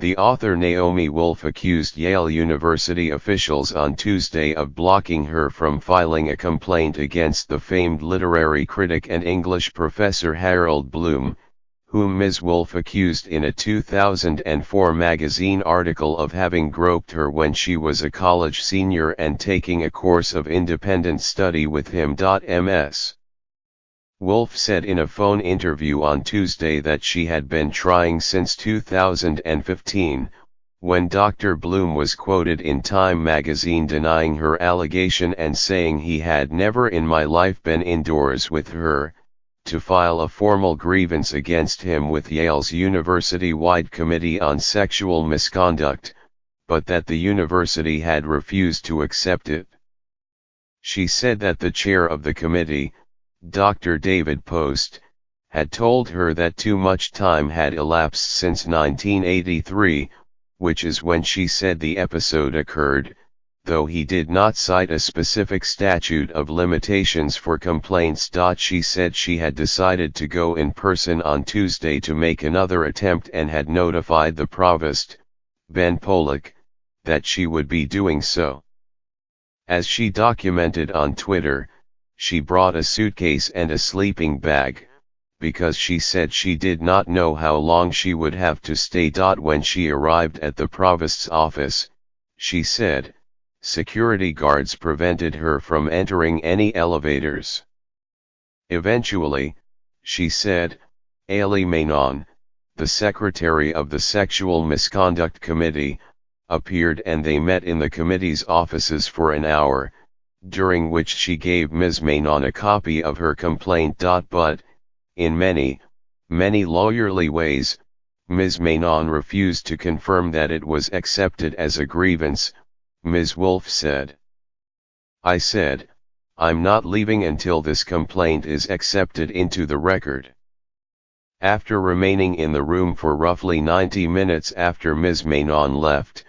The author Naomi Wolf accused Yale University officials on Tuesday of blocking her from filing a complaint against the famed literary critic and English professor Harold Bloom, whom Ms. Wolf accused in a 2004 magazine article of having groped her when she was a college senior and taking a course of independent study with him. Ms. Wolf said in a phone interview on Tuesday that she had been trying since 2015, when Dr. Bloom was quoted in Time magazine denying her allegation and saying he had never in my life been indoors with her, to file a formal grievance against him with Yale's university-wide Committee on Sexual Misconduct, but that the university had refused to accept it. She said that the chair of the committee, Dr. David Post, had told her that too much time had elapsed since 1983, which is when she said the episode occurred, though he did not cite a specific statute of limitations for complaints. She said she had decided to go in person on Tuesday to make another attempt and had notified the provost, Ben Pollock, that she would be doing so. As she documented on Twitter, she brought a suitcase and a sleeping bag, because she said she did not know how long she would have to stay. When she arrived at the provost's office, she said, security guards prevented her from entering any elevators. Eventually, she said, Ailey Manon, the secretary of the Sexual Misconduct Committee, appeared and they met in the committee's offices for an hour, during which she gave Ms. Manon a copy of her complaint. But, in many lawyerly ways, Ms. Manon refused to confirm that it was accepted as a grievance. Ms. Wolf said, I said, I'm not leaving until this complaint is accepted into the record. After remaining in the room for roughly 90 minutes after Ms. Manon left,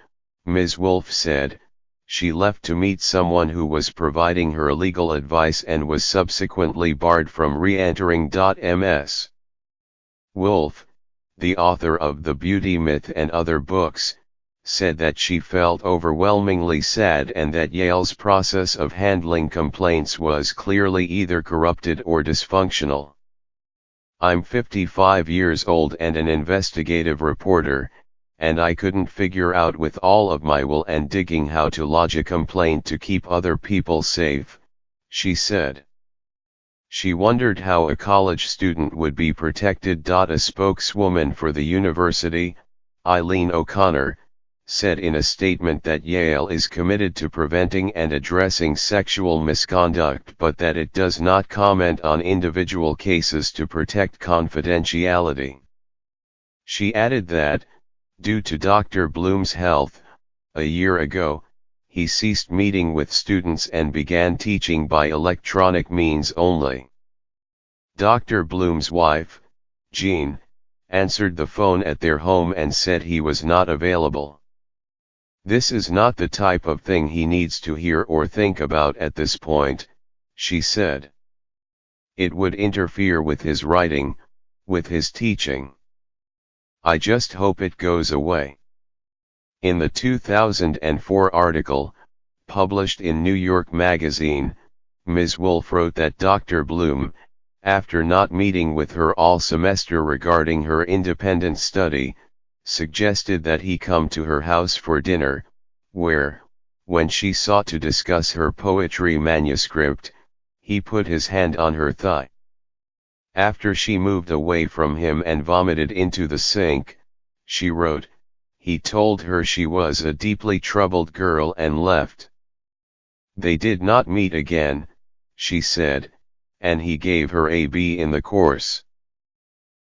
Ms. Wolf said, she left to meet someone who was providing her legal advice and was subsequently barred from re-entering. Ms. Wolf, the author of The Beauty Myth and other books, said that she felt overwhelmingly sad and that Yale's process of handling complaints was clearly either corrupted or dysfunctional. I'm 55 years old and an investigative reporter, and I couldn't figure out with all of my will and digging how to lodge a complaint to keep other people safe, she said. She wondered how a college student would be protected. A spokeswoman for the university, Eileen O'Connor, said in a statement that Yale is committed to preventing and addressing sexual misconduct but that it does not comment on individual cases to protect confidentiality. She added that, due to Dr. Bloom's health, a year ago, he ceased meeting with students and began teaching by electronic means only. Dr. Bloom's wife, Jean, answered the phone at their home and said he was not available. This is not the type of thing he needs to hear or think about at this point, she said. It would interfere with his writing, with his teaching. I just hope it goes away. In the 2004 article, published in New York Magazine, Ms. Wolf wrote that Dr. Bloom, after not meeting with her all semester regarding her independent study, suggested that he come to her house for dinner, where, when she sought to discuss her poetry manuscript, he put his hand on her thigh. After she moved away from him and vomited into the sink, she wrote, he told her she was a deeply troubled girl and left. They did not meet again, she said, and he gave her a B in the course.